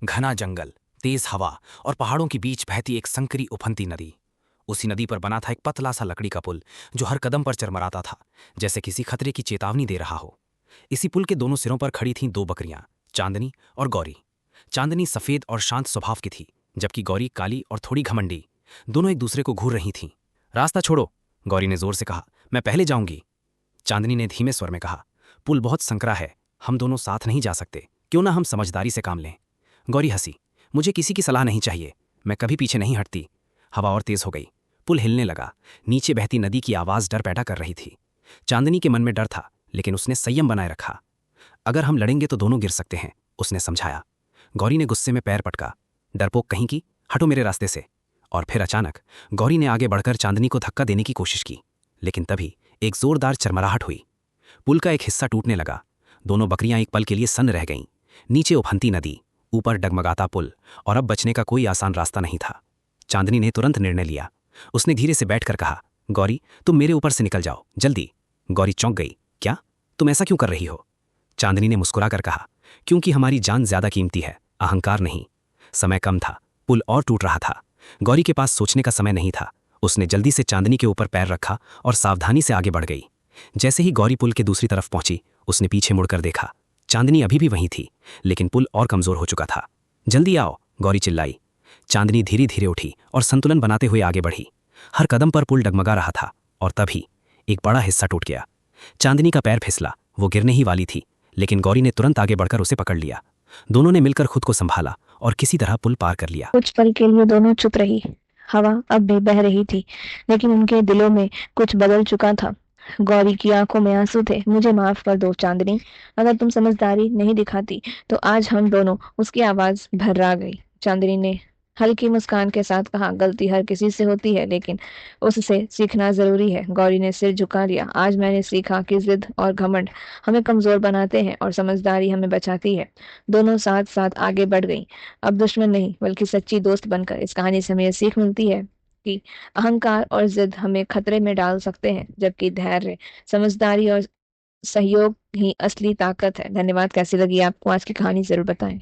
घना जंगल, तेज हवा और पहाड़ों के बीच बहती एक संकरी उफनती नदी। उसी नदी पर बना था एक पतला सा लकड़ी का पुल जो हर कदम पर चरमराता था, जैसे किसी खतरे की चेतावनी दे रहा हो। इसी पुल के दोनों सिरों पर खड़ी थीं दो बकरियां, चांदनी और गौरी। चांदनी सफेद और शांत स्वभाव की थी, जबकि गौरी काली और थोड़ी घमंडी। दोनों एक दूसरे को घूर रही थीं। रास्ता छोड़ो, गौरी ने जोर से कहा, मैं पहले जाऊंगी। चांदनी ने धीमे स्वर में कहा, पुल बहुत संकरा है, हम दोनों साथ नहीं जा सकते, क्यों ना हम समझदारी से काम लें। गौरी हंसी, मुझे किसी की सलाह नहीं चाहिए, मैं कभी पीछे नहीं हटती। हवा और तेज हो गई, पुल हिलने लगा। नीचे बहती नदी की आवाज़ डर पैदा कर रही थी। चांदनी के मन में डर था, लेकिन उसने संयम बनाए रखा। अगर हम लड़ेंगे तो दोनों गिर सकते हैं, उसने समझाया। गौरी ने गुस्से में पैर पटका, डरपोक कहीं की, हटो मेरे रास्ते से। और फिर अचानक गौरी ने आगे बढ़कर चांदनी को धक्का देने की कोशिश की, लेकिन तभी एक जोरदार चरमराहट हुई। पुल का एक हिस्सा टूटने लगा। दोनों बकरियां एक पल के लिए सन्न रह गईं। नीचे उफनती नदी, ऊपर डगमगाता पुल, और अब बचने का कोई आसान रास्ता नहीं था। चांदनी ने तुरंत निर्णय लिया। उसने धीरे से बैठकर कहा, गौरी तुम मेरे ऊपर से निकल जाओ, जल्दी। गौरी चौंक गई, क्या, तुम ऐसा क्यों कर रही हो? चांदनी ने मुस्कुराकर कहा, क्योंकि हमारी जान ज्यादा कीमती है, अहंकार नहीं। समय कम था, पुल और टूट रहा था। गौरी के पास सोचने का समय नहीं था। उसने जल्दी से चांदनी के ऊपर पैर रखा और सावधानी से आगे बढ़ गई। जैसे ही गौरी पुल के दूसरी तरफ पहुंची, उसने पीछे मुड़कर देखा। चांदनी अभी भी वहीं थी, लेकिन पुल और कमजोर हो चुका था। जल्दी आओ, गौरी चिल्लाई। चांदनी धीरे धीरे उठी और संतुलन बनाते हुए आगे बढ़ी। हर कदम पर पुल डगमगा रहा था, और तभी एक बड़ा हिस्सा टूट गया। चांदनी का पैर फिसला, वो गिरने ही वाली थी, लेकिन गौरी ने तुरंत आगे बढ़कर उसे पकड़ लिया। दोनों ने मिलकर खुद को संभाला और किसी तरह पुल पार कर लिया। कुछ पल के लिए दोनों चुप रही। हवा अब भी बह रही थी, लेकिन उनके दिलों में कुछ बदल चुका था। गौरी की आंखों में आंसू थे। मुझे माफ कर दो चांदनी, अगर तुम समझदारी नहीं दिखाती तो आज हम दोनों। उसकी आवाज भर्रा गई। चांदनी ने हल्की मुस्कान के साथ कहा, गलती हर किसी से होती है, लेकिन उससे सीखना जरूरी है। गौरी ने सिर झुका लिया। आज मैंने सीखा कि जिद और घमंड हमें कमजोर बनाते हैं और समझदारी हमें बचाती है। दोनों साथ साथ आगे बढ़ गईं। अब दुश्मन नहीं, बल्कि सच्ची दोस्त बनकर। इस कहानी से हमें यह सीख मिलती है कि अहंकार और जिद हमें खतरे में डाल सकते हैं, जबकि धैर्य, समझदारी और सहयोग ही असली ताकत है। धन्यवाद। कैसी लगी आपको आज की कहानी, जरूर बताएं।